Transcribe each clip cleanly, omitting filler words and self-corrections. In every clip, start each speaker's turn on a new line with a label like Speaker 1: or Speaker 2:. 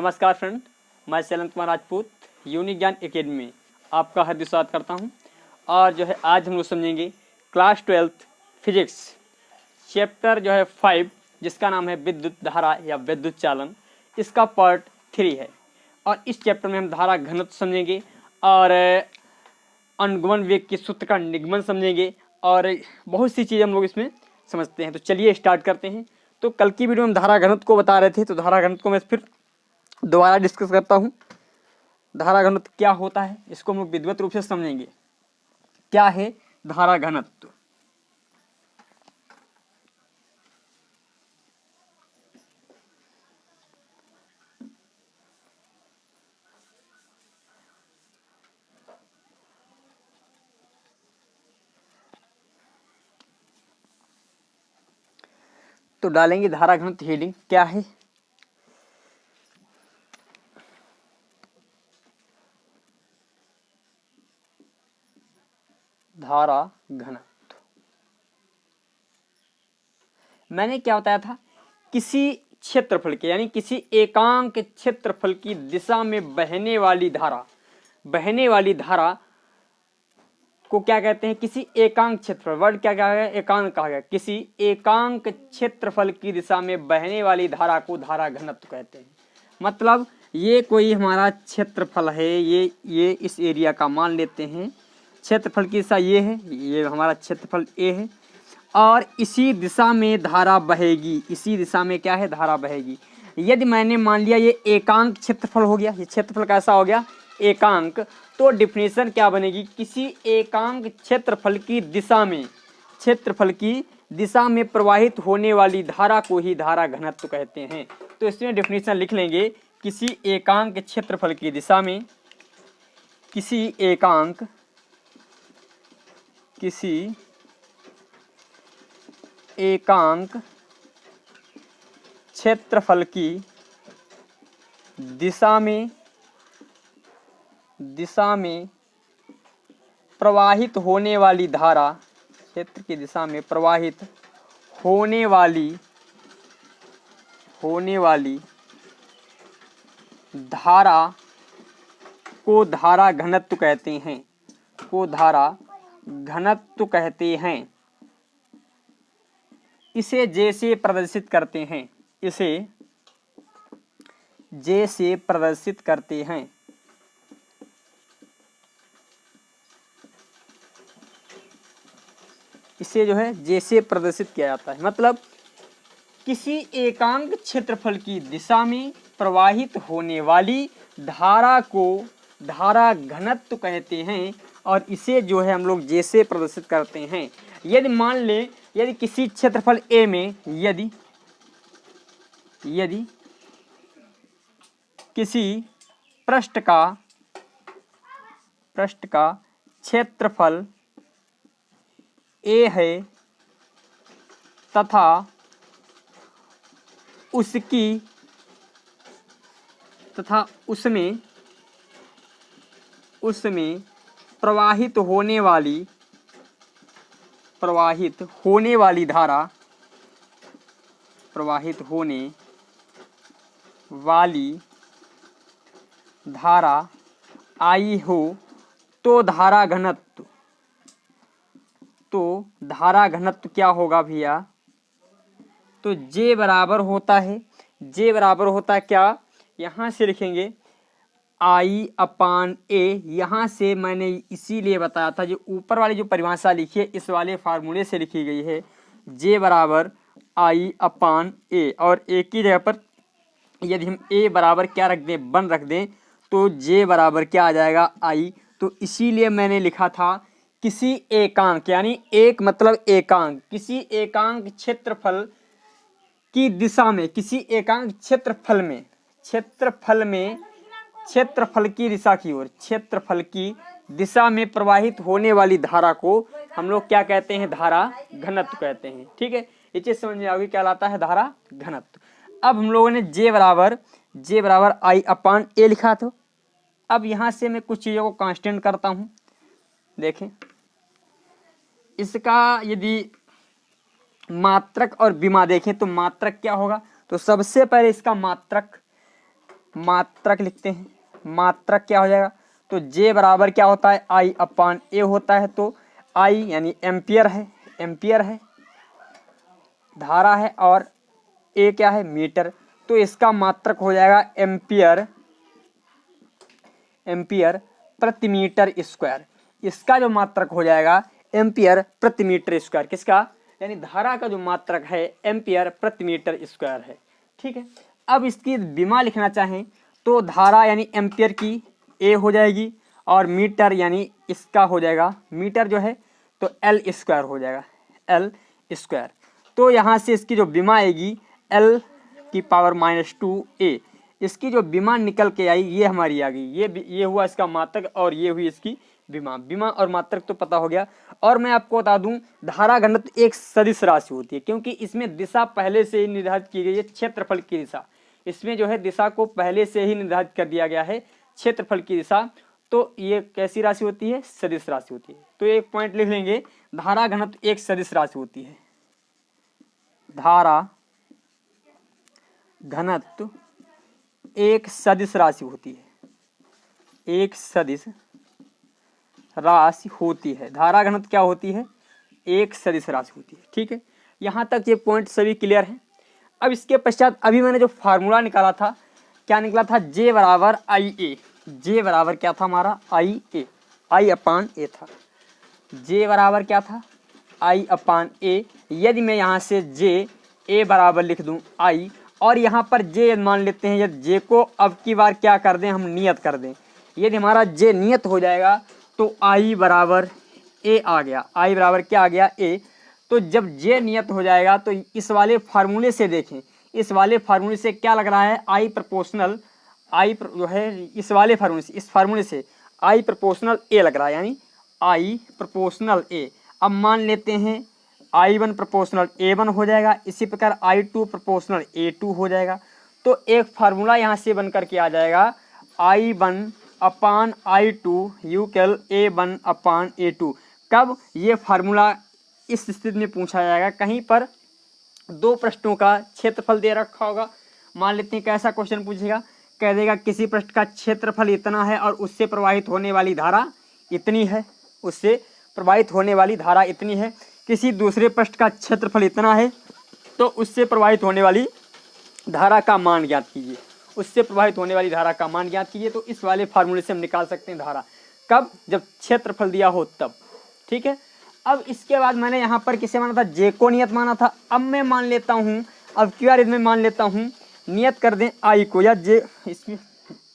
Speaker 1: नमस्कार फ्रेंड, मैं शैलेंद्र कुमार राजपूत यूनिक ज्ञान एकेडमी में आपका हार्दिक स्वागत करता हूं। और जो है आज हम लोग समझेंगे क्लास 12th फिजिक्स चैप्टर 5, जिसका नाम है विद्युत धारा या विद्युत चालन। इसका पार्ट 3 है और इस चैप्टर में हम धारा घनत्व समझेंगे और अनुगमन वेग के सूत्र का निगमन समझेंगे और बहुत सी चीज़ें हम लोग इसमें समझते हैं। तो चलिए स्टार्ट करते हैं। तो कल की वीडियो में धारा घनत्व को बता रहे थे, तो धारा घनत्व को मैं फिर दोबारा डिस्कस करता हूँ। धारा घनत्व क्या होता है, इसको हम लोग विधिवत रूप से समझेंगे। क्या है धारा घनत्व? तो डालेंगे धारा घनत्व हेडिंग क्या है। धारा घनत्व मैंने क्या बताया था, किसी क्षेत्रफल के यानी किसी एकांक क्षेत्रफल की दिशा में बहने वाली धारा को क्या कहते हैं, किसी एकांक क्षेत्रफल। वर्ड क्या क्या है, एकांक कहा गया। किसी एकांक क्षेत्रफल की दिशा में बहने वाली धारा को धारा घनत्व कहते हैं। मतलब ये कोई हमारा क्षेत्रफल है, ये इस एरिया का मान लेते हैं। क्षेत्रफल की दिशा ये है, ये हमारा क्षेत्रफल ए है और इसी दिशा में धारा बहेगी। इसी दिशा में क्या है, धारा बहेगी। यदि मैंने मान लिया ये एकांक क्षेत्रफल हो गया, ये क्षेत्रफल कैसा हो गया, एकांक, तो डिफिनेशन क्या बनेगी, किसी एकांक क्षेत्रफल की दिशा में प्रवाहित होने वाली धारा को ही धारा घनत्व कहते हैं। तो इसमें डिफिनेशन लिख लेंगे, किसी एकांक क्षेत्रफल की दिशा में, किसी एकांक क्षेत्रफल की दिशा में प्रवाहित होने वाली धारा, क्षेत्र की दिशा में प्रवाहित होने वाली धारा को धारा घनत्व कहते हैं। इसे जैसे प्रदर्शित करते हैं, इसे जो है जैसे प्रदर्शित किया जाता है। मतलब किसी एकांक क्षेत्रफल की दिशा में प्रवाहित होने वाली धारा को धारा घनत्व कहते हैं और इसे जो है हम लोग जैसे प्रदर्शित करते हैं। यदि मान लें, यदि किसी क्षेत्रफल ए में यदि किसी पृष्ठ का क्षेत्रफल ए है तथा उसमें प्रवाहित होने वाली धारा आई हो, तो धारा घनत्व क्या होगा भैया, तो J बराबर होता है क्या, यहाँ से लिखेंगे I/A। यहाँ से मैंने इसीलिए बताया था, जो ऊपर वाली जो परिभाषा लिखी है इस वाले फार्मूले से लिखी गई है। J बराबर I/A और एक ही जगह पर यदि हम A बराबर क्या रख दें, 1 रख दें, तो J बराबर क्या आ जाएगा, I। तो इसीलिए मैंने लिखा था किसी एकांक, यानी एक मतलब एकांक, किसी एकांक क्षेत्रफल की दिशा में, किसी एकांक क्षेत्रफल की दिशा की ओर, क्षेत्रफल की दिशा में प्रवाहित होने वाली धारा को हम लोग क्या कहते हैं, धारा घनत्व कहते हैं। ठीक है, ये चीज समझ में आ गई, क्या लाता है धारा घनत्व। अब हम लोगों ने J बराबर I/A लिखा। तो अब यहाँ से मैं कुछ चीज़ों को कांस्टेंट करता हूँ। देखें, इसका यदि मात्रक और विमा देखें तो मात्रक क्या होगा, तो सबसे पहले इसका मात्रक मात्रक लिखते हैं। मात्रक क्या हो जाएगा, तो J बराबर क्या होता है, I अपान A होता है। तो I यानी एम्पियर है, एम्पियर है धारा है, और A क्या है, मीटर। तो इसका मात्रक हो जाएगा एम्पियर, एम्पियर प्रति मीटर स्क्वायर। इसका जो मात्रक हो जाएगा एम्पियर प्रति मीटर स्क्वायर। किसका, यानी धारा का जो मात्रक है एम्पियर प्रति मीटर स्क्वायर है। ठीक है, अब इसकी विमा लिखना चाहें तो धारा यानी एम्पियर की A हो जाएगी, और मीटर यानी इसका हो जाएगा, मीटर जो है तो L स्क्वायर हो जाएगा, L स्क्वायर। तो यहाँ से इसकी जो विमा आएगी L की पावर -2A, इसकी जो विमा निकल के आई ये हमारी आ गई। ये हुआ इसका मात्रक और ये हुई इसकी विमा। विमा और मात्रक तो पता हो गया। और मैं आपको बता दूं, धारा घनत्व एक सदिश राशि होती है, क्योंकि इसमें दिशा पहले से ही निर्धारित की गई है, क्षेत्रफल की दिशा। इसमें जो है दिशा को पहले से ही निर्धारित कर दिया गया है, क्षेत्रफल की दिशा। तो ये कैसी राशि होती है, सदिश राशि होती है। तो एक पॉइंट लिख लेंगे, धारा घनत्व एक सदिश राशि होती है। धारा घनत्व एक सदिश राशि होती है, एक सदिश राशि होती है। धारा घनत्व क्या होती है, एक सदिश राशि होती है। ठीक है, यहाँ तक ये पॉइंट सभी क्लियर हैं। अब इसके पश्चात अभी मैंने जो फार्मूला निकाला था, क्या निकला था, J बराबर IA। J बराबर क्या था हमारा, IA, I अपान A था। J बराबर क्या था, I अपान A। यदि मैं यहाँ से J A बराबर लिख दूँ I, और यहाँ पर J मान लेते हैं, यदि J को अब की बार क्या कर दें, हम नियत कर दें। यदि हमारा J नियत हो जाएगा तो I बराबर A आ गया। I बराबर क्या आ गया, A। तो जब J नियत हो जाएगा तो इस वाले फार्मूले से देखें, इस वाले फार्मूले से क्या लग रहा है, I प्रोपोर्शनल, जो है इस वाले फार्मूले से, इस फार्मूले से I प्रोपोर्शनल A लग रहा है, यानी I प्रोपोर्शनल A। अब मान लेते हैं I1 प्रोपोर्शनल A1 हो जाएगा, इसी प्रकार I2 प्रोपोर्शनल A2 हो जाएगा। तो एक फार्मूला यहाँ से बन करके आ जाएगा, I1 अपान I2 यूकेल A1 अपान A2। कब ये फार्मूला इस स्थिति में पूछा जाएगा, कहीं पर दो पृष्ठों का क्षेत्रफल दे रखा होगा। मान लेते हैं कैसा क्वेश्चन पूछेगा, कह देगा किसी पृष्ठ का क्षेत्रफल इतना है और उससे प्रवाहित होने वाली धारा इतनी है, उससे प्रवाहित होने वाली धारा इतनी है। किसी दूसरे पृष्ठ का क्षेत्रफल इतना है तो उससे प्रवाहित होने वाली धारा का मान ज्ञात कीजिए, उससे प्रवाहित होने वाली धारा का मान ज्ञात कीजिए। तो इस वाले फार्मूले से हम निकाल सकते हैं धारा, कब, जब क्षेत्रफल दिया हो तब। ठीक है, अब इसके बाद मैंने यहाँ पर किसे माना था, J को नियत माना था। अब मैं मान लेता हूँ, अब की बार इसमें मान लेता हूँ, नियत कर दें I को, या J, इसमें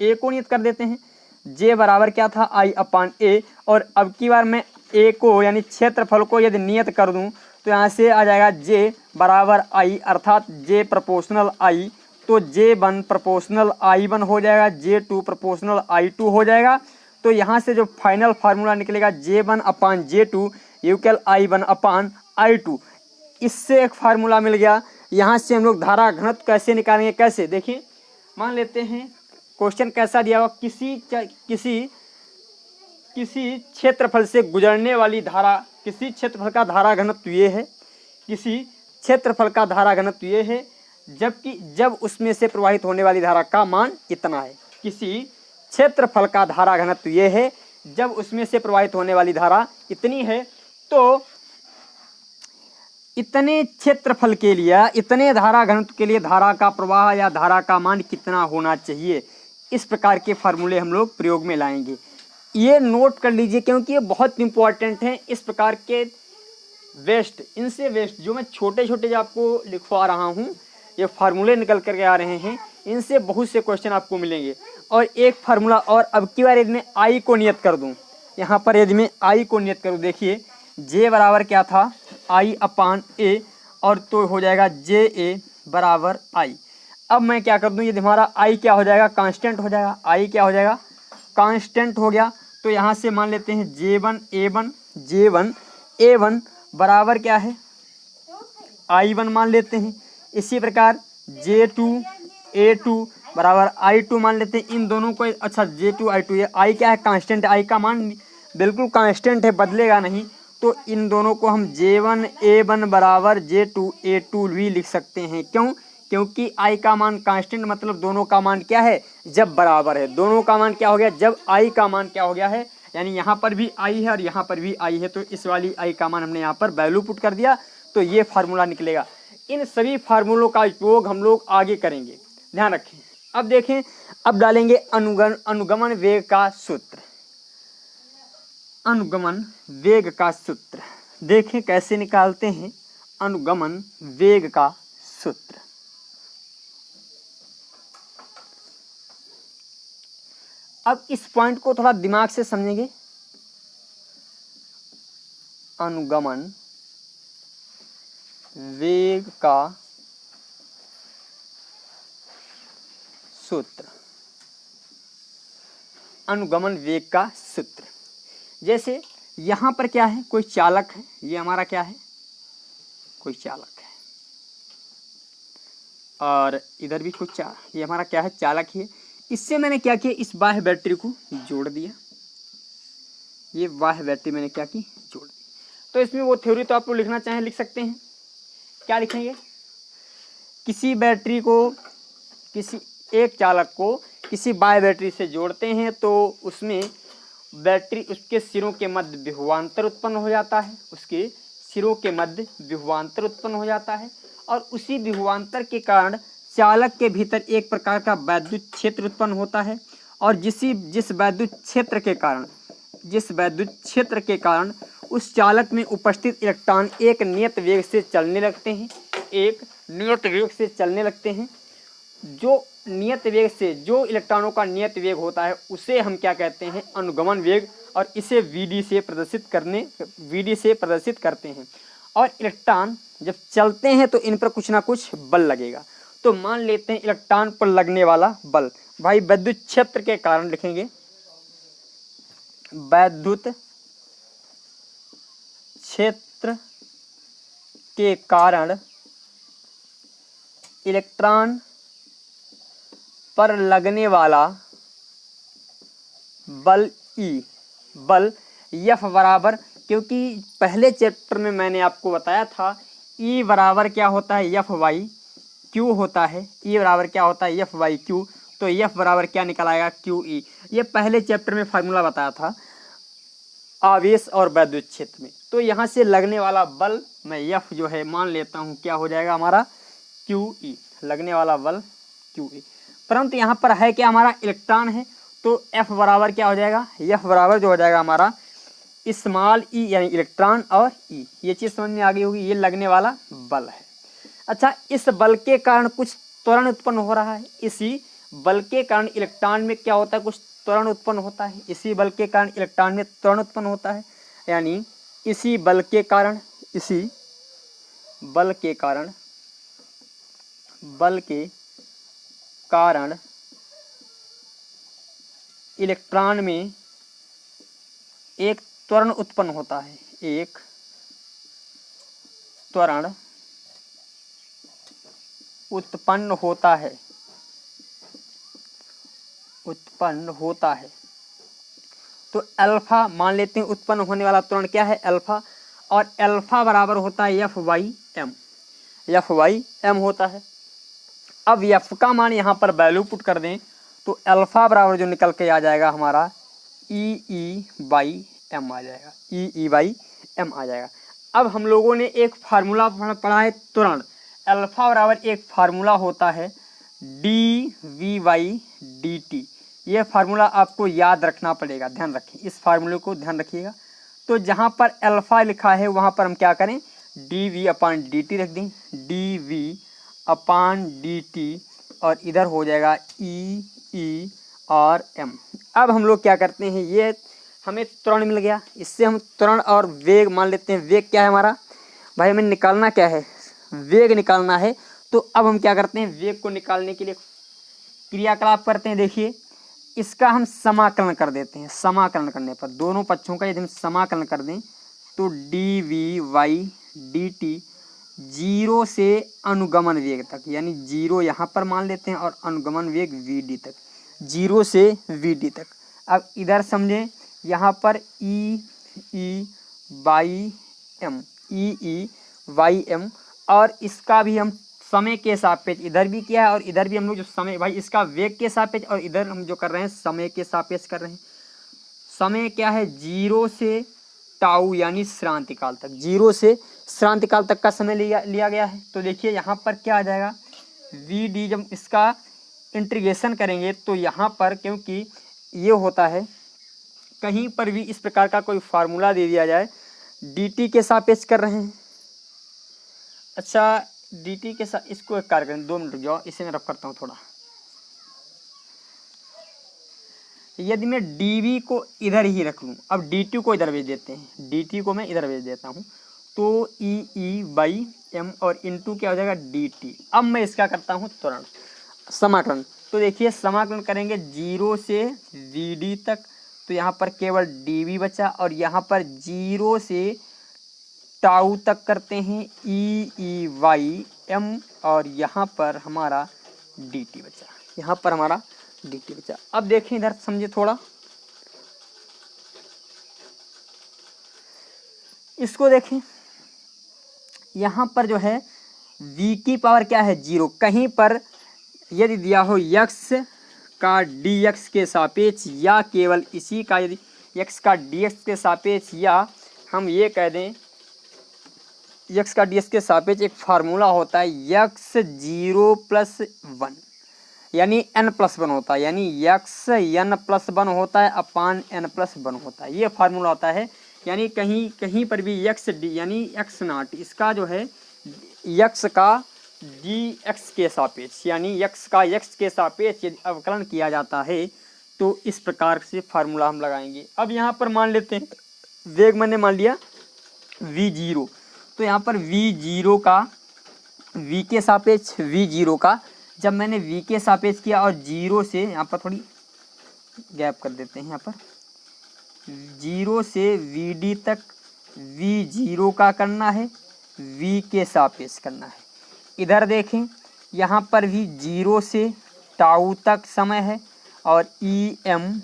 Speaker 1: A को नियत कर देते हैं। J बराबर क्या था, I अपान A। और अब की बार मैं A को यानी क्षेत्रफल को यदि नियत कर दूं तो यहाँ से आ जाएगा J बराबर I, अर्थात J प्रोपोर्शनल I। तो J1 प्रोपोर्शनल I1 हो जाएगा, J2 प्रोपोर्शनल I2 हो जाएगा। तो यहाँ से जो फाइनल फार्मूला निकलेगा J1 अपान J2 यूकेल I1 अपान I2। इससे एक फार्मूला मिल गया। यहाँ से हम लोग धारा घनत्व कैसे निकालेंगे, कैसे, देखिए मान लेते हैं क्वेश्चन कैसा दिया हुआ, किसी क्षेत्रफल से गुजरने वाली धारा, किसी क्षेत्रफल का धारा घनत्व ये है, किसी क्षेत्रफल का धारा घनत्व ये है, जबकि जब उसमें से प्रवाहित होने वाली धारा का मान इतना है। किसी क्षेत्रफल का धारा घनत्व ये है, जब उसमें से प्रवाहित होने वाली धारा इतनी है। तो इतने क्षेत्रफल के लिए, इतने धारा घनत्व के लिए धारा का प्रवाह या धारा का मान कितना होना चाहिए, इस प्रकार के फार्मूले हम लोग प्रयोग में लाएंगे। ये नोट कर लीजिए क्योंकि ये बहुत इंपॉर्टेंट हैं। इस प्रकार के वेस्ट, इनसे वेस्ट जो मैं छोटे छोटे जो आपको लिखवा रहा हूँ, ये फार्मूले निकल करके आ रहे हैं, इनसे बहुत से क्वेश्चन आपको मिलेंगे। और एक फार्मूला और, अब की बार यदि मैं आई को नियत कर दूँ, यहाँ पर यदि मैं आई को नियत करूँ, देखिए J बराबर क्या था, I अपान A, और तो हो जाएगा JA बराबर I। अब मैं क्या कर दूँ, यदि हमारा I क्या हो जाएगा, कांस्टेंट हो जाएगा। I क्या हो जाएगा, कांस्टेंट हो गया। तो यहाँ से मान लेते हैं J1 A1 बराबर क्या है, I1 मान लेते हैं। इसी प्रकार J2 A2 बराबर I2 मान लेते हैं। इन दोनों को, अच्छा J2 I2, ये I क्या है, कांस्टेंट। I का मान बिल्कुल कांस्टेंट है, बदलेगा नहीं। तो इन दोनों को हम J1 A1 बराबर J2 A2 भी लिख सकते हैं। क्यों, क्योंकि आई का मान कांस्टेंट मतलब दोनों का मान क्या है, जब बराबर है। दोनों का मान क्या हो गया, जब आई का मान क्या हो गया है, यानी यहाँ पर भी आई है और यहाँ पर भी आई है, तो इस वाली आई का मान हमने यहाँ पर वैल्यू पुट कर दिया, तो ये फार्मूला निकलेगा। इन सभी फार्मूलों का उपयोग हम लोग आगे करेंगे, ध्यान रखें। अब देखें, अब डालेंगे अनुगमन वेग का सूत्र। अनुगमन वेग का सूत्र देखें कैसे निकालते हैं, अनुगमन वेग का सूत्र। अब इस पॉइंट को थोड़ा दिमाग से समझेंगे। अनुगमन वेग का सूत्र, अनुगमन वेग का सूत्र। जैसे यहाँ पर क्या है, कोई चालक है, ये हमारा क्या है, कोई चालक है, और इधर भी कुछ ये हमारा क्या है, चालक ही है। इससे मैंने क्या किया, इस बाह्य बैटरी को जोड़ दिया, ये बाह्य बैटरी मैंने क्या की, जोड़ दी। तो इसमें वो थ्योरी तो आप लोग लिखना चाहें लिख सकते हैं। क्या लिखेंगे, किसी बैटरी को, किसी एक चालक को किसी बाह्य बैटरी से जोड़ते हैं तो उसमें बैटरी, उसके सिरों के मध्य विभवांतर उत्पन्न हो जाता है, उसके सिरों के मध्य विभवांतर उत्पन्न हो जाता है, और उसी विभवांतर के कारण चालक के भीतर एक प्रकार का वैद्युत क्षेत्र उत्पन्न होता है, और जिस वैद्युत क्षेत्र के कारण उस चालक में उपस्थित इलेक्ट्रॉन एक नियत वेग से चलने लगते हैं, एक नियत वेग से चलने लगते हैं। जो नियत वेग से, जो इलेक्ट्रॉनों का नियत वेग होता है उसे हम क्या कहते हैं, अनुगमन वेग, और इसे वीडी से प्रदर्शित करते हैं। और इलेक्ट्रॉन जब चलते हैं तो इन पर कुछ ना कुछ बल लगेगा। तो मान लेते हैं इलेक्ट्रॉन पर लगने वाला बल, भाई वैद्युत क्षेत्र के कारण लिखेंगे, वैद्युत क्षेत्र के कारण इलेक्ट्रॉन पर लगने वाला बल ई, बल F बराबर, क्योंकि पहले चैप्टर में मैंने आपको बताया था E बराबर क्या होता है, F बाई क्यू होता है। E बराबर क्या होता है, F बाई क्यू। तो F बराबर क्या निकल आएगा, क्यू ई। ये पहले चैप्टर में फार्मूला बताया था आवेश और वैद्युत क्षेत्र में। तो यहाँ से लगने वाला बल मैं F जो है मान लेता हूँ क्या हो जाएगा हमारा, क्यू ई, लगने वाला बल क्यू ई। परंतु यहाँ पर है क्या, हमारा इलेक्ट्रॉन है, तो F बराबर क्या हो जाएगा, F बराबर जो हो जाएगा हमारा स्मॉल ई, यानी इलेक्ट्रॉन और ई। ये चीज़ समझ में आ गई होगी, ये लगने वाला बल है। अच्छा, इस बल के कारण कुछ त्वरण उत्पन्न हो रहा है, इसी बल के कारण इलेक्ट्रॉन में क्या होता है, कुछ त्वरण उत्पन्न होता है, इसी बल के कारण इलेक्ट्रॉन में त्वरण उत्पन्न होता है। यानी इसी बल के कारण, इसी बल के कारण इलेक्ट्रॉन में एक त्वरण उत्पन्न होता है, एक त्वरण उत्पन्न होता है। तो अल्फा मान लेते हैं, उत्पन्न होने वाला त्वरण क्या है, अल्फा, और अल्फा बराबर होता है F बाई एम होता है। अब F का मान यहाँ पर वैल्यू पुट कर दें तो अल्फा बराबर जो निकल के आ जाएगा हमारा ई बाई एम आ जाएगा, ई बाई एम आ जाएगा। अब हम लोगों ने एक फार्मूला पढ़ा है त्वरण, अल्फा बराबर एक फार्मूला होता है D V by D T. ये फार्मूला आपको याद रखना पड़ेगा, ध्यान रखें, इस फार्मूले को ध्यान रखिएगा। तो जहाँ पर अल्फा लिखा है वहाँ पर हम क्या करें, D V upon D T रख दें, D V upon D T, और इधर हो जाएगा ई और एम। अब हम लोग क्या करते हैं, ये हमें त्वरण मिल गया, इससे हम त्वरण और वेग मान लेते हैं। वेग क्या है हमारा, भाई हमें निकालना क्या है, वेग निकालना है। तो अब हम क्या करते हैं, वेग को निकालने के लिए क्रियाकलाप करते हैं। देखिए, इसका हम समाकलन कर देते हैं। समाकलन करने पर दोनों पक्षों का यदि हम समाकलन कर दें तो D V by D T, zero से अनुगमन वेग तक, यानी जीरो यहाँ पर मान लेते हैं और अनुगमन वेग वी डी तक, जीरो से वी डी तक। अब इधर समझें, यहाँ पर E by M, E by M, और इसका भी हम समय के सापेक्ष इधर भी किया है और इधर भी हम लोग जो समय भाई इसका वेग के सापेक्ष और इधर हम जो कर रहे हैं समय के सापेक्ष कर रहे हैं। समय क्या है 0 से टाउ यानी श्रांति काल तक, 0 से श्रांति काल तक का समय लिया गया है। तो देखिए यहाँ पर क्या आ जाएगा वी डी, जब इसका इंटीग्रेशन करेंगे तो यहाँ पर क्योंकि ये होता है कहीं पर भी इस प्रकार का कोई फार्मूला दे दिया जाए dt के सापेक्ष कर रहे हैं। अच्छा dt के साथ इसको एक कार्य करें, 2 मिनट रुक जाओ, इसे मैं रफ करता हूँ थोड़ा। यदि मैं dv को इधर ही रख लूँ, अब dt को इधर भेज देते हैं, dt को मैं इधर भेज देता हूँ, तो e/m और इंटू क्या हो जाएगा dt। अब मैं इसका करता हूँ त्वरण समाकलन। तो देखिए समाकलन करेंगे 0 से vd तक, तो यहाँ पर केवल dv बचा और यहाँ पर 0 से टाउ तक करते हैं e/m और यहाँ पर हमारा dt बचा, यहाँ पर हमारा dt बचा। अब देखें इधर समझे थोड़ा, इसको देखें यहाँ पर जो है v की पावर क्या है 0, कहीं पर यदि दिया हो x का dx के सापेक्ष या केवल इसी का यदि x का dx के सापेक्ष, या हम ये कह दें x का dx के सापेक्ष एक फार्मूला होता है x 0 + 1 यानी n+1 होता है, यानी x n+1 होता है अपान n+1 होता है, ये फार्मूला होता है। यानी कहीं पर भी x d यानी x0 इसका जो है x का dx के सापेक्ष यानी x का x के सापेक्ष यदि अवकलन किया जाता है तो इस प्रकार से फार्मूला हम लगाएंगे। अब यहाँ पर मान लेते हैं वेग मैंने मान लिया v0, तो यहाँ पर v0 का v के सापेक्ष v0 का जब मैंने v के सापेक्ष किया और 0 से यहाँ पर थोड़ी गैप कर देते हैं, यहाँ पर 0 से vd तक v0 का करना है, v के सापेक्ष करना है। इधर देखें यहाँ पर भी 0 से टाउ तक समय है और e/m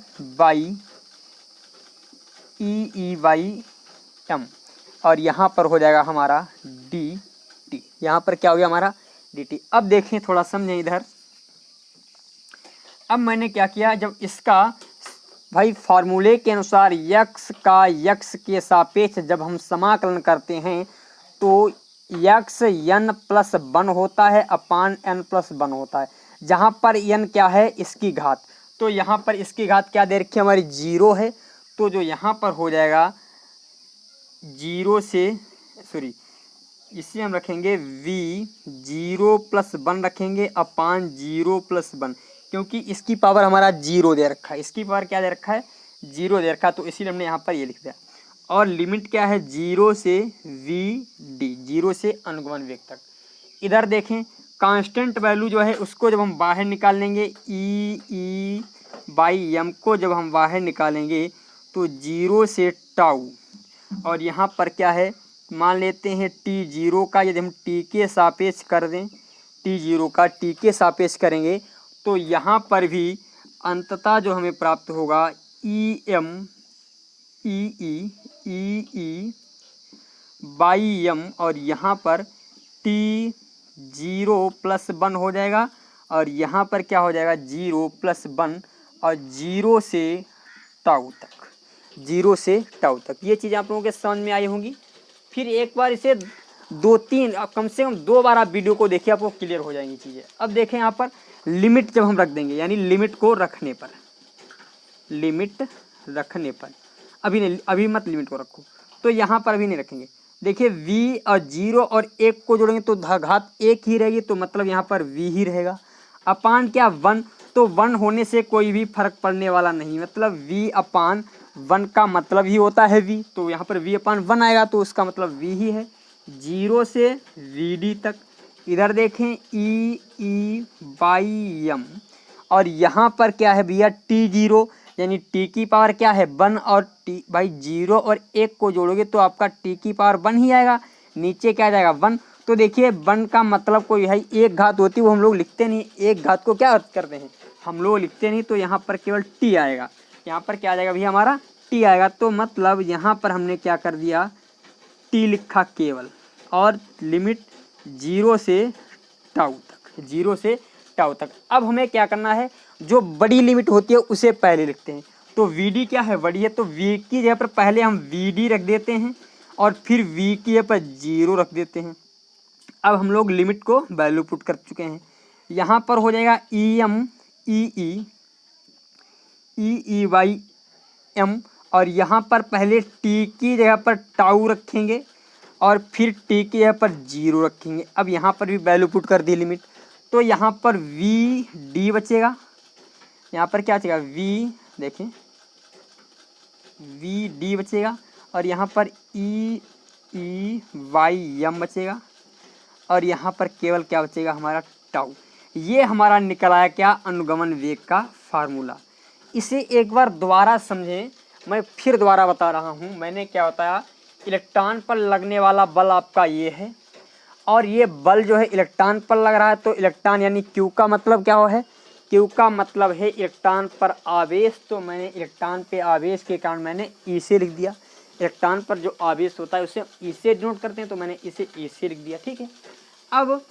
Speaker 1: और यहाँ पर हो जाएगा हमारा dt, यहाँ पर क्या हो गया हमारा dt। अब देखें थोड़ा समझें इधर, अब मैंने क्या किया, जब इसका भाई फार्मूले के अनुसार x का x के सापेक्ष जब हम समाकलन करते हैं तो x n+1 होता है अपान n+1 होता है, जहाँ पर n क्या है इसकी घात, तो यहाँ पर इसकी घात क्या दे रखी है हमारी 0 है, तो जो यहाँ पर हो जाएगा 0 से इसे हम रखेंगे v0+1 रखेंगे अपान 0+1, क्योंकि इसकी पावर हमारा 0 दे रखा है, इसकी पावर क्या दे रखा है 0 दे रखा है, तो इसीलिए हमने यहाँ पर ये लिख दिया। और लिमिट क्या है 0 से vd, 0 से अनुगमन वेग तक। इधर देखें कांस्टेंट वैल्यू जो है उसको जब हम बाहर निकाल लेंगे e/m को जब हम बाहर निकालेंगे तो 0 से टाउ और यहाँ पर क्या है मान लेते हैं t0 का यदि हम t के सापेक्ष कर दें, t0 का t के सापेक्ष करेंगे तो यहाँ पर भी अंततः जो हमें प्राप्त होगा e/m और यहाँ पर t0+1 हो जाएगा और यहाँ पर क्या हो जाएगा 0+1 और 0 से टाउ तक, 0 से टाउ तक। ये चीज़ आप लोगों के समझ में आई होंगी। फिर एक बार इसे 2-3 कम से कम 2 बार आप वीडियो को देखिए, आपको क्लियर हो जाएंगी चीज़ें। अब देखें यहाँ पर लिमिट जब हम रख देंगे, यानी लिमिट को रखने पर, लिमिट रखने पर अभी नहीं, अभी मत लिमिट को रखो, तो यहाँ पर अभी नहीं रखेंगे। देखिए v और 0 और 1 को जोड़ेंगे तो घात 1 ही रहेगी, तो मतलब यहाँ पर v ही रहेगा अपान क्या 1, तो 1 होने से कोई भी फर्क पड़ने वाला नहीं, मतलब v/1 का मतलब ही होता है v, तो यहाँ पर v/1 आएगा तो उसका मतलब v ही है 0 से vd तक। इधर देखें e/m और यहाँ पर क्या है भैया t0 यानी t की पावर क्या है 1 और t भाई 0 और 1 को जोड़ोगे तो आपका t की पावर 1 ही आएगा, नीचे क्या जाएगा 1। तो देखिए 1 का मतलब कोई है एक घात होती है वो हम लोग लिखते नहीं, एक घात को क्या करते हैं हम लोग लिखते नहीं, तो यहाँ पर केवल t आएगा, यहाँ पर क्या आ जाएगा भैया हमारा t आएगा। तो मतलब यहाँ पर हमने क्या कर दिया t लिखा केवल और लिमिट 0 से टाउ तक, 0 से टाउ तक। अब हमें क्या करना है, जो बड़ी लिमिट होती है उसे पहले लिखते हैं। तो वी डी क्या है, बड़ी है, तो वी की जगह पर पहले हम वी डी रख देते हैं और फिर वी की जगह पर 0 रख देते हैं। अब हम लोग लिमिट को वैल्यू पुट कर चुके हैं। यहाँ पर हो जाएगा E M E by M, और यहाँ पर पहले टी की जगह पर टाउ रखेंगे और फिर टी की जगह पर 0 रखेंगे। अब यहाँ पर भी वैल्यू पुट कर दी लिमिट, तो यहाँ पर वी डी बचेगा, यहाँ पर क्या बचेगा वी, देखें वी डी बचेगा, और यहाँ पर ई वाई एम बचेगा, और यहाँ पर केवल क्या बचेगा हमारा टाउ। ये हमारा निकल आया क्या, अनुगमन वेग का फार्मूला। इसे एक बार दोबारा समझें, मैं फिर दोबारा बता रहा हूँ। मैंने क्या बताया, इलेक्ट्रॉन पर लगने वाला बल आपका ये है, और ये बल जो है इलेक्ट्रॉन पर लग रहा है, तो इलेक्ट्रॉन यानी क्यू का मतलब क्या है, क्यू का मतलब है इलेक्ट्रॉन पर आवेश। तो मैंने इलेक्ट्रॉन पे आवेश के कारण मैंने ई से लिख दिया। इलेक्ट्रॉन पर जो आवेश होता है उसे ई से डिनोट करते हैं, तो मैंने इसे ई से लिख दिया, ठीक है। अब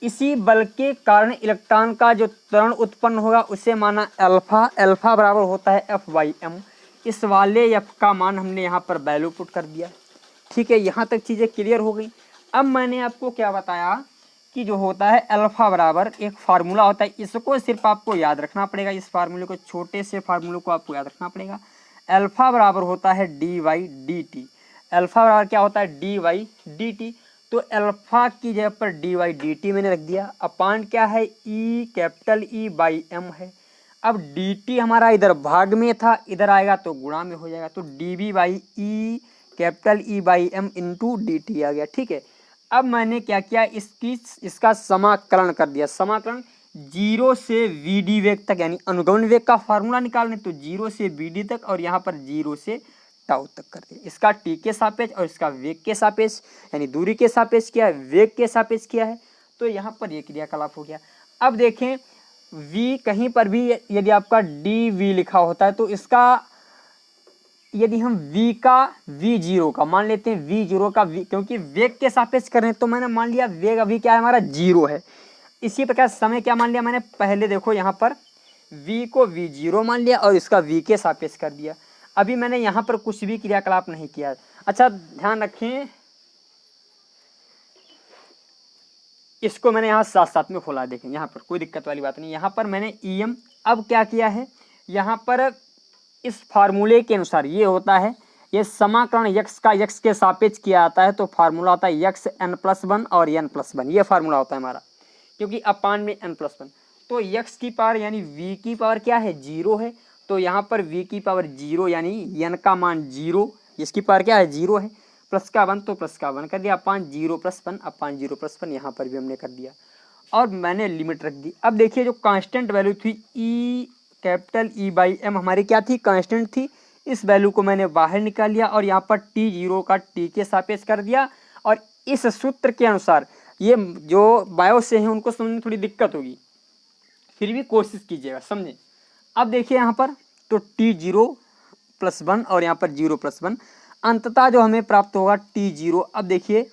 Speaker 1: इसी बल के कारण इलेक्ट्रॉन का जो त्वरण उत्पन्न होगा उसे माना अल्फा, अल्फा बराबर होता है एफ वाई एम। इस वाले एफ का मान हमने यहाँ पर वैल्यू पुट कर दिया, ठीक है। यहाँ तक चीज़ें क्लियर हो गई। अब मैंने आपको क्या बताया कि जो होता है अल्फा बराबर एक फार्मूला होता है, इसको सिर्फ आपको याद रखना पड़ेगा। इस फार्मूले को, छोटे से फार्मूले को आपको याद रखना पड़ेगा। अल्फा बराबर होता है D by D T. Alpha बराबर क्या होता है, डी वाई डी टी। तो अल्फा की जगह पर डी वाई डी टी मैंने रख दिया। अपान क्या है, E capital E by M है। अब डी टी हमारा इधर भाग में था, इधर आएगा तो गुणा में हो जाएगा, तो D B by E capital E by M into D T आ गया, ठीक है। अब मैंने क्या किया, इसका समाकलन कर दिया। समाकलन 0 से वी डी वेग तक, यानी अनुगमन वेग का फार्मूला निकालने, तो 0 से वी डी तक और यहाँ पर 0 से टाउ तक कर दिया। इसका टी के सापेक्ष और इसका वेग के सापेक्ष, यानी दूरी के सापेक्ष किया है, वेग के सापेक्ष किया है, तो यहाँ पर ये क्रियाकलाप हो गया। अब देखें v कहीं पर भी यदि आपका डी वी लिखा होता है, तो इसका यदि हम v का v0 का मान लेते हैं, v0 का v, क्योंकि वेग के सापेक्ष कर रहे हैं, तो मैंने मान लिया वेग अभी क्या है हमारा 0 है। इसी प्रकार समय क्या मान लिया मैंने, पहले देखो यहाँ पर v को v0 मान लिया और इसका v के सापेक्ष कर दिया। अभी मैंने यहाँ पर कुछ भी क्रियाकलाप नहीं किया। अच्छा ध्यान रखें, इसको मैंने यहाँ साथ साथ में खोला, देखें यहाँ पर कोई दिक्कत वाली बात नहीं। यहाँ पर मैंने em अब क्या किया है, यहाँ पर इस फार्मूले के अनुसार ये होता है, ये समाकलन यक्स का यक्स के सापेक्ष किया जाता है, तो फार्मूला होता है यक्स n+1 और n+1, ये फार्मूला होता है हमारा, क्योंकि अपान में n+1। तो यक्स की पावर यानी v की पावर क्या है 0 है, तो यहाँ पर v की पावर 0 यानी n का मान 0, इसकी पावर क्या है 0 है, प्लस का 1 तो प्लस का 1 कर दिया, अपान 0+1 अपान 0+1 यहाँ पर भी हमने कर दिया और मैंने लिमिट रख दी। अब देखिए जो कांस्टेंट वैल्यू थी E capital E by M हमारी क्या थी, कांस्टेंट थी। इस वैल्यू को मैंने बाहर निकाल लिया और यहाँ पर t0 का t के सापेक्ष कर दिया। और इस सूत्र के अनुसार, ये जो बायो से हैं उनको समझने में थोड़ी दिक्कत होगी, फिर भी कोशिश कीजिएगा समझें। अब देखिए यहाँ पर तो t0+1 और यहाँ पर 0+1, अंततः जो हमें प्राप्त होगा t0। अब देखिए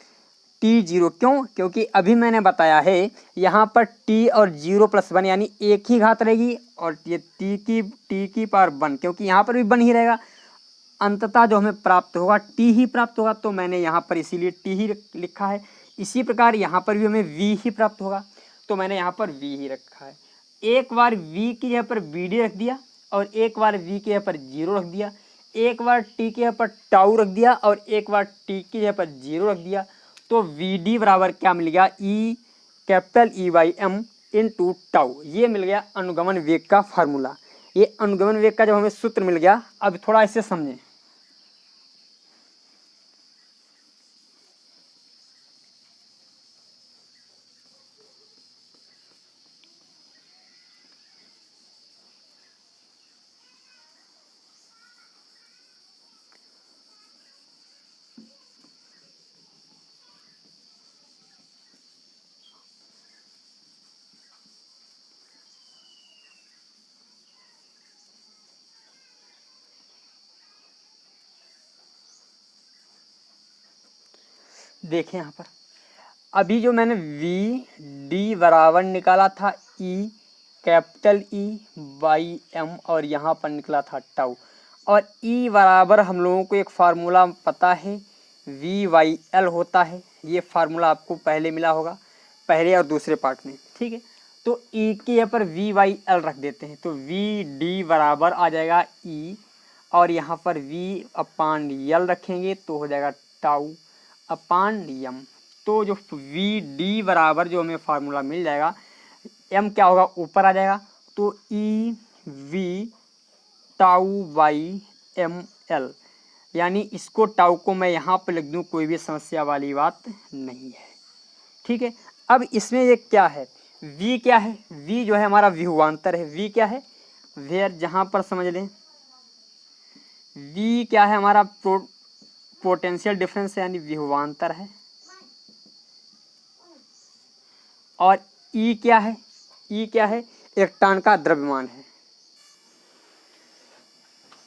Speaker 1: t0 क्यों, क्योंकि अभी मैंने बताया है यहाँ पर t और 0+1 यानी एक ही घात रहेगी, और ये t की पावर 1, क्योंकि यहाँ पर भी 1 ही रहेगा। अंततः जो हमें प्राप्त होगा t ही प्राप्त होगा, तो मैंने यहाँ पर इसीलिए t ही लिखा है। इसी प्रकार यहाँ पर भी हमें v ही प्राप्त होगा, तो मैंने यहाँ पर v ही रखा है। एक बार v की जगह पर vd रख दिया और एक बार v की जगह पर 0 रख दिया, एक बार t की जगह पर टाउ रख दिया और एक बार t की जगह पर 0 रख दिया, तो vd बराबर क्या मिल गया, E capital E by M into tau. ये मिल गया अनुगमन वेग का फार्मूला। ये अनुगमन वेग का जब हमें सूत्र मिल गया, अब थोड़ा इसे समझें। देखें यहाँ पर अभी जो मैंने वी डी बराबर निकाला था ई, कैपिटल ई बाई एम, और यहाँ पर निकला था टाउ, और ई बराबर हम लोगों को एक फार्मूला पता है वी वाई एल होता है। ये फार्मूला आपको पहले मिला होगा, पहले और दूसरे पार्ट में, ठीक है। तो ई के यहाँ पर वी वाई एल रख देते हैं, तो वी डी बराबर आ जाएगा ई, और यहाँ पर वी अपान यल रखेंगे तो हो जाएगा टाउ अपान यम। तो जो वी डी बराबर जो हमें फार्मूला मिल जाएगा, एम क्या होगा ऊपर आ जाएगा, तो E V tau by M L, यानी इसको टाउ को मैं यहाँ पर लिख दूँ, कोई भी समस्या वाली बात नहीं है, ठीक है। अब इसमें ये क्या है, v क्या है, v जो है हमारा विभवांतर है। v क्या है वेयर, जहाँ पर समझ लें v क्या है हमारा पोटेंशियल डिफरेंस है, यानी विभवांतर है। और e क्या है, e क्या है इलेक्ट्रॉन का द्रव्यमान है।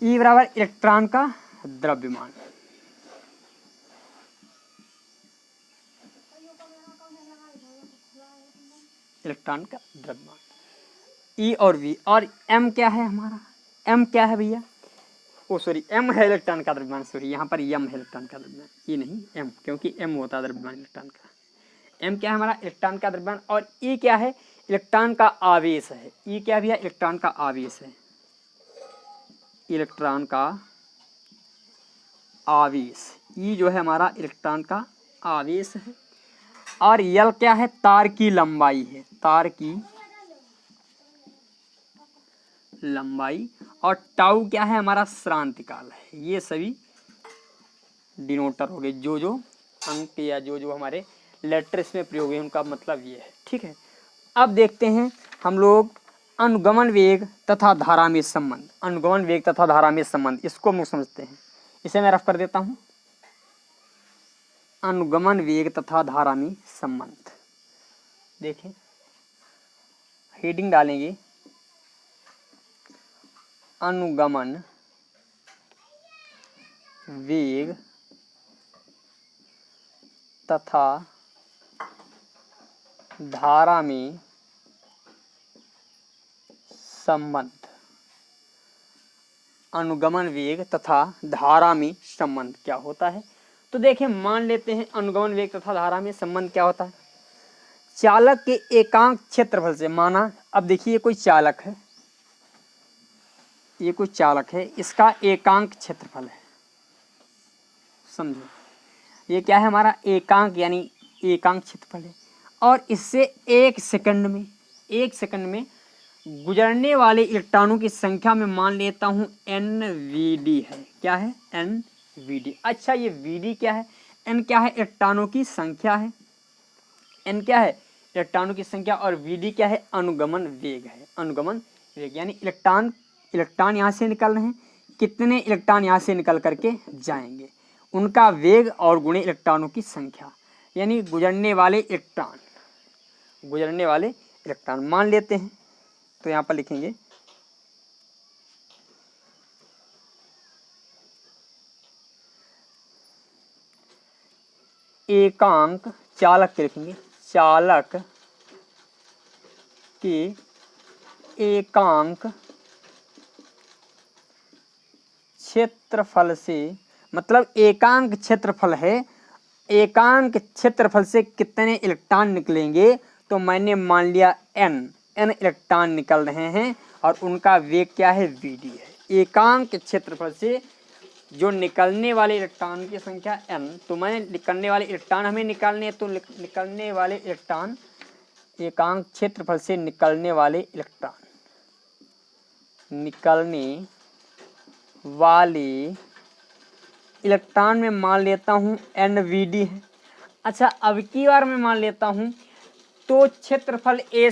Speaker 1: e बराबर इलेक्ट्रॉन का द्रव्यमान, इलेक्ट्रॉन का द्रव्यमान ई और वी। और एम क्या है हमारा, एम क्या है भैया, ओ सॉरी एम है इलेक्ट्रॉन का द्रव्यमान, सॉरी यहाँ पर एम है इलेक्ट्रॉन का द्रव्यमान, ई नहीं एम, क्योंकि एम होता है द्रव्यमान इलेक्ट्रॉन का। एम क्या है हमारा इलेक्ट्रॉन का द्रव्यमान, और ई क्या है इलेक्ट्रॉन का आवेश है। ई क्या भैया इलेक्ट्रॉन का आवेश है, इलेक्ट्रॉन का आवेश, ई जो है हमारा इलेक्ट्रॉन का आवेश है। और यल क्या है तार की लंबाई है, तार की लंबाई। और टाउ क्या है हमारा श्रांतिकाल है। ये सभी डिनोटर हो गए, जो जो अंक या जो जो हमारे लेटर इसमें प्रयोग है उनका मतलब ये है, ठीक है। अब देखते हैं हम लोग अनुगमन वेग तथा धारा में संबंध, अनुगमन वेग तथा धारा में संबंध, इसको हम लोग समझते हैं। इसे मैं रफ कर देता हूँ, अनुगमन वेग तथा धारा में संबंध। देखें हेडिंग डालेंगे अनुगमन वेग तथा धारा में संबंध, अनुगमन वेग तथा धारा में संबंध क्या होता है। तो देखें मान लेते हैं अनुगमन वेग तथा धारा में संबंध क्या होता है। चालक के एकांक क्षेत्रफल से, माना अब देखिए कोई चालक है, ये कोई चालक है, इसका एकांक क्षेत्रफल है, समझो ये क्या है हमारा एकांक, यानी एकांक क्षेत्रफल है। और इससे एक सेकंड में गुजरने वाले इलेक्ट्रॉनों की संख्या में मान लेता हूँ NVD है। क्या है NVD। अच्छा ये VD क्या है, N क्या है इलेक्ट्रॉनों की संख्या है, N क्या है इलेक्ट्रॉनों की संख्या, और VD क्या है अनुगमन वेग है, अनुगमन वेग यानी इलेक्ट्रॉन यहाँ से निकल रहे हैं, कितने इलेक्ट्रॉन यहाँ से निकल करके जाएंगे, उनका वेग और गुणे इलेक्ट्रॉनों की संख्या, यानी गुजरने वाले इलेक्ट्रॉन मान लेते हैं। तो यहाँ पर लिखेंगे एकांक, चालक के लिखेंगे चालक के एकांक क्षेत्रफल से, मतलब एकांक क्षेत्रफल है, एकांक क्षेत्रफल से कितने इलेक्ट्रॉन निकलेंगे, तो मैंने मान लिया n इलेक्ट्रॉन निकल रहे हैं और उनका वेग क्या है VD है। एकांक क्षेत्रफल से जो निकलने वाले इलेक्ट्रॉन की संख्या n, तो मैंने निकलने वाले इलेक्ट्रॉन हमें निकालने, तो निकलने वाले इलेक्ट्रॉन, एकांक क्षेत्रफल से निकलने वाले इलेक्ट्रॉन में मान लेता हूँ NVD है। अच्छा अब की बार मैं मान लेता हूँ तो क्षेत्रफल A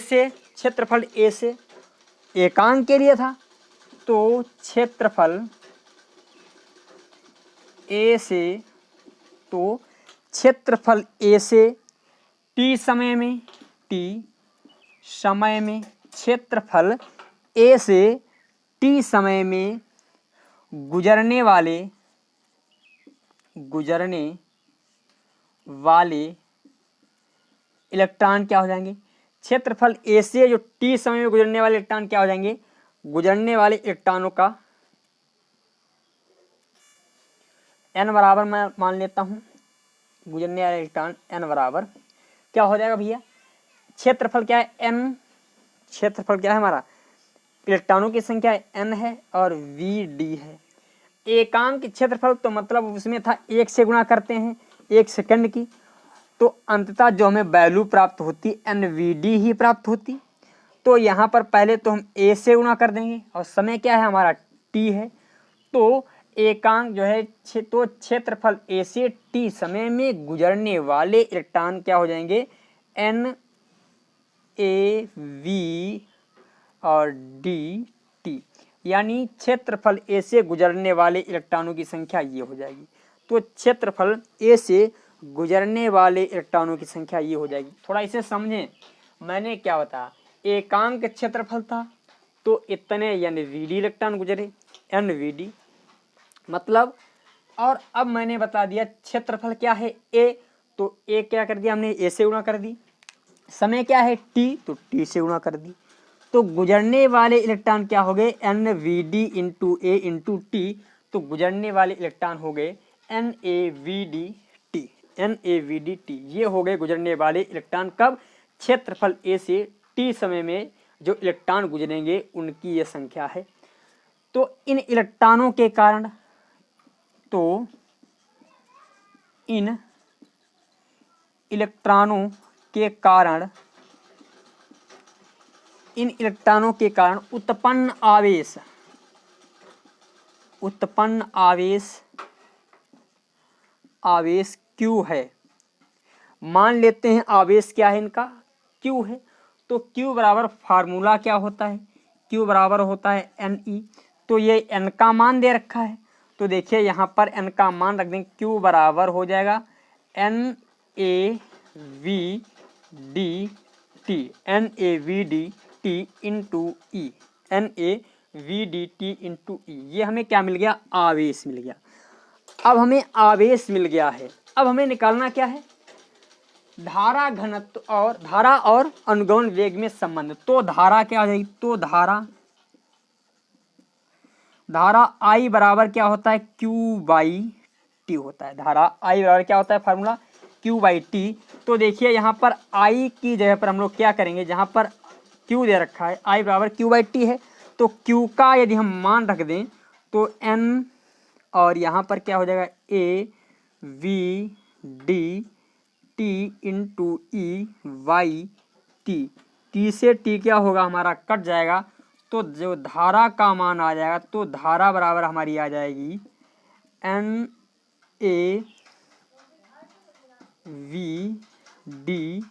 Speaker 1: से एकांक के लिए था, तो क्षेत्रफल A से T समय में क्षेत्रफल A से T समय में गुजरने वाले इलेक्ट्रॉन क्या हो जाएंगे, क्षेत्रफल ए से जो टी समय में गुजरने वाले इलेक्ट्रॉन क्या हो जाएंगे, गुजरने वाले इलेक्ट्रॉनों का एन बराबर मैं मान लेता हूँ, गुजरने वाले इलेक्ट्रॉन एन बराबर क्या हो जाएगा भैया, क्षेत्रफल क्या है एन, क्षेत्रफल क्या है हमारा, इलेक्ट्रॉनों की संख्या एन है और वी डी है। एकांक क्षेत्रफल तो मतलब उसमें था 1 से गुणा करते हैं 1 सेकंड की, तो अंततः जो हमें वैल्यू प्राप्त होती एन वी डी ही प्राप्त होती। तो यहाँ पर पहले तो हम ए से गुणा कर देंगे और समय क्या है हमारा टी है, तो एकांक जो है तो क्षेत्रफल ए से टी समय में गुजरने वाले इलेक्ट्रॉन क्या हो जाएंगे, एन ए वी और डी टी, यानी क्षेत्रफल ए से गुजरने वाले इलेक्ट्रॉनों की संख्या ये हो जाएगी। तो क्षेत्रफल ए से गुजरने वाले इलेक्ट्रॉनों की संख्या ये हो जाएगी। थोड़ा इसे समझें, मैंने क्या बताया, एकांक क्षेत्रफल था तो इतने एन वी डी इलेक्ट्रॉन गुजरे, एन वी डी मतलब, और अब मैंने बता दिया क्षेत्रफल क्या है ए, तो ए क्या कर दिया हमने, ए से गुणा कर दी, समय क्या है टी, तो टी से गुणा कर दी, तो गुजरने वाले इलेक्ट्रॉन क्या हो गए, N V D into A into T, तो गुजरने वाले इलेक्ट्रॉन हो गए N A V D T, N A V D T, ये हो गए गुजरने वाले इलेक्ट्रॉन कब, क्षेत्रफल ए से टी समय में जो इलेक्ट्रॉन गुजरेंगे उनकी ये संख्या है। तो इन इलेक्ट्रॉनों के कारण, तो इन इलेक्ट्रॉनों के कारण, इन इलेक्ट्रॉनों के कारण उत्पन्न आवेश, उत्पन्न आवेश Q है। मान लेते हैं आवेश क्या है इनका, Q है, तो Q बराबर फार्मूला क्या होता है, Q बराबर होता है Ne, तो ये N का मान दे रखा है, तो देखिए यहाँ पर N का मान रख देंगे, Q बराबर हो जाएगा NaVdT, NaVdT इंटू ई, NaVdT इंटू ई, ये हमें क्या मिल गया, आवेश मिल गया। अब हमें आवेश मिल गया है, अब हमें निकालना क्या है, धारा घनत्व और धारा और अनुगमन वेग में संबंध। तो धारा क्या हो जाएगी, तो धारा I बराबर क्या होता है, Q बाई टी होता है, धारा I बराबर क्या होता है, फार्मूला Q बाई टी। तो देखिए यहाँ पर I की जगह पर हम लोग क्या करेंगे, जहाँ पर Q दे रखा है I बराबर Q बाई टी है, तो Q का यदि हम मान रख दें तो N और यहाँ पर क्या हो जाएगा A V D T into E by T, T से टी क्या होगा हमारा कट जाएगा, तो जो धारा का मान आ जाएगा, तो धारा बराबर हमारी आ जाएगी NaVdT,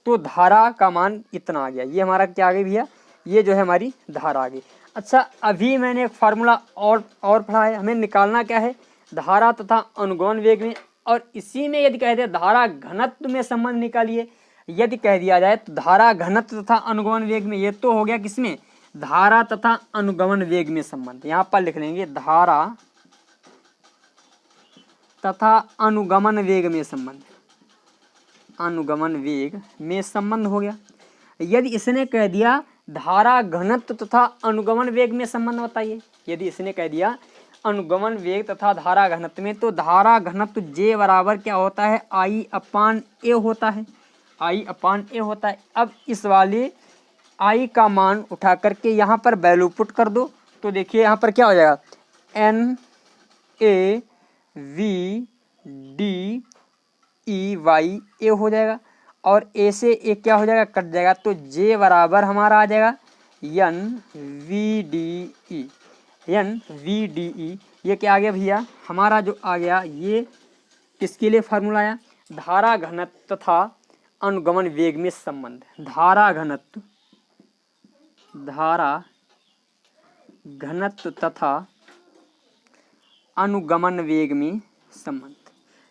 Speaker 1: तो धारा का मान इतना आ गया, ये हमारा क्या आ गई भैया, ये जो है हमारी धारा आ गई। अच्छा, अभी मैंने एक फार्मूला और पढ़ा है, हमें निकालना क्या है, धारा तथा अनुगमन वेग में, और इसी में यदि कह दे धारा घनत्व में संबंध निकालिए, यदि कह दिया जाए तो धारा घनत्व तथा अनुगमन वेग में, ये तो हो गया किसमें, धारा तथा अनुगमन वेग में संबंध। यहाँ पर लिख लेंगे धारा तथा अनुगमन वेग में संबंध, अनुगमन वेग में संबंध हो गया। यदि इसने कह दिया धारा घनत्व तथा अनुगमन वेग में संबंध बताइए, यदि इसने कह दिया अनुगमन वेग तथा धारा घनत्व में, तो धारा घनत्व J बराबर क्या होता है, I अपान A होता है, I अपान A होता है। अब इस वाले I का मान उठा करके यहाँ पर वैल्यू पुट कर दो, तो देखिए यहाँ पर क्या हो जाएगा, NaVdEY हो जाएगा, और A से A क्या हो जाएगा, कट जाएगा, तो J बराबर हमारा आ जाएगा NaVdE, ये क्या आ गया भैया, हमारा जो आ गया ये किसके लिए फार्मूला आया, धारा घनत्व तथा अनुगमन वेग में संबंध, धारा घनत्व तथा अनुगमन वेग में संबंध।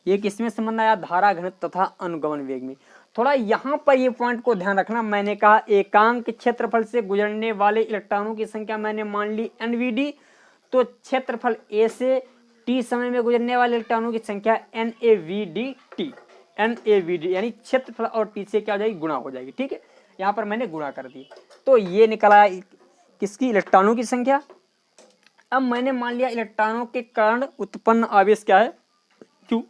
Speaker 1: ये किसमें संबंध आया, धारा घनत्व तथा अनुगमन वेग में। थोड़ा यहाँ पर ये पॉइंट को ध्यान रखना, मैंने कहा एकांक क्षेत्रफल से गुजरने वाले इलेक्ट्रॉनों की संख्या मैंने मान ली NVD, तो क्षेत्रफल A से T समय में गुजरने वाले इलेक्ट्रॉनों की संख्या NaVdT। NaVd यानी क्षेत्रफल और टी से क्या हो जाएगी, गुणा हो जाएगी। ठीक है, यहाँ पर मैंने गुणा कर दी, तो ये निकला किसकी, इलेक्ट्रॉनों की संख्या। अब मैंने मान लिया इलेक्ट्रॉनों के कारण उत्पन्न आवेश क्या है, Q,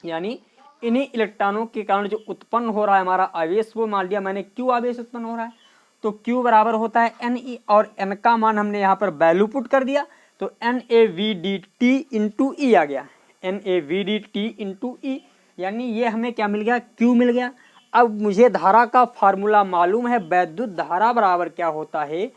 Speaker 1: यानी इन्हीं इलेक्ट्रॉनों के कारण जो उत्पन्न हो रहा है हमारा आवेश, वो मान लिया मैंने Q आवेश उत्पन्न हो रहा है। तो Q बराबर होता है Ne, और N का मान हमने यहाँ पर वैल्यू पुट कर दिया, तो NaVdT इंटू ई आ गया, NaVdT इंटू ई, यानी ये हमें क्या मिल गया, Q मिल गया। अब मुझे धारा का फार्मूला मालूम है, वैद्युत धारा बराबर क्या होता है,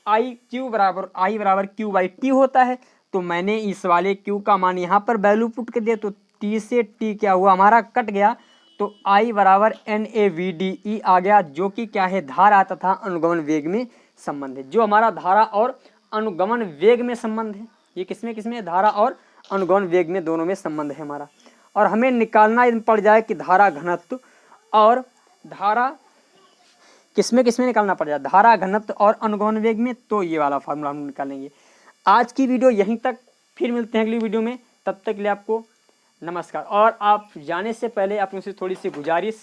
Speaker 1: I बराबर Q बाई T होता है। तो मैंने इस वाले Q का मान यहाँ पर वैल्यू पुट कर दिया, तो T से T क्या हुआ हमारा, कट गया, तो I बराबर NaVdE आ गया, जो कि क्या है, धारा तथा अनुगमन वेग में संबंध है। जो हमारा धारा और अनुगमन वेग में संबंध है, ये किसमें, धारा और अनुगमन वेग में, दोनों में संबंध है हमारा। और हमें निकालना पड़ जाए कि धारा घनत्व और धारा किसमें निकालना पड़ जाए, धारा घनत्व और अनुगमन वेग में, तो ये वाला फार्मूला हम निकालेंगे। आज की वीडियो यहीं तक, फिर मिलते हैं अगली वीडियो में, तब तक के लिए आपको नमस्कार। और आप जाने से पहले आप मुझसे थोड़ी सी गुजारिश,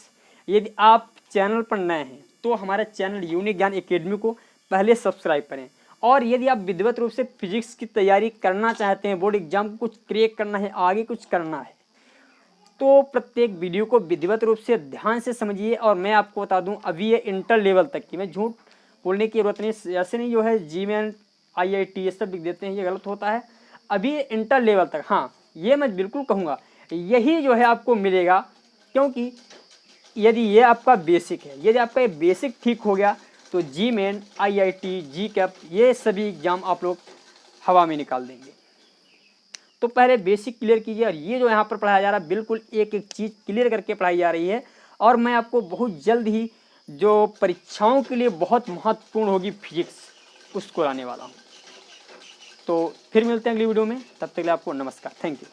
Speaker 1: यदि आप चैनल पर नए हैं तो हमारे चैनल यूनिक ज्ञान एकेडमी को पहले सब्सक्राइब करें। और यदि आप विधिवत रूप से फिजिक्स की तैयारी करना चाहते हैं, बोर्ड एग्जाम को कुछ क्रैक करना है, आगे कुछ करना है, तो प्रत्येक वीडियो को विधिवत रूप से ध्यान से समझिए। और मैं आपको बता दूं, अभी ये इंटर लेवल तक की, मैं झूठ बोलने की जरूरत नहीं, ऐसे नहीं जो है GMAN IIT ये सब लिख देते हैं, ये गलत होता है। अभी इंटर लेवल तक, हाँ ये मैं बिल्कुल कहूँगा, यही जो है आपको मिलेगा, क्योंकि यदि ये आपका बेसिक है, यदि आपका ये बेसिक ठीक हो गया तो GMAN IIT GCAP ये सभी एग्जाम आप लोग हवा में निकाल देंगे। तो पहले बेसिक क्लियर कीजिए, और ये जो यहाँ पर पढ़ाया जा रहा है बिल्कुल एक एक चीज़ क्लियर करके पढ़ाई जा रही है। और मैं आपको बहुत जल्द ही जो परीक्षाओं के लिए बहुत महत्वपूर्ण होगी फिजिक्स, उसको लाने वाला हूँ। तो फिर मिलते हैं अगली वीडियो में, तब तक के लिए आपको नमस्कार, थैंक यू।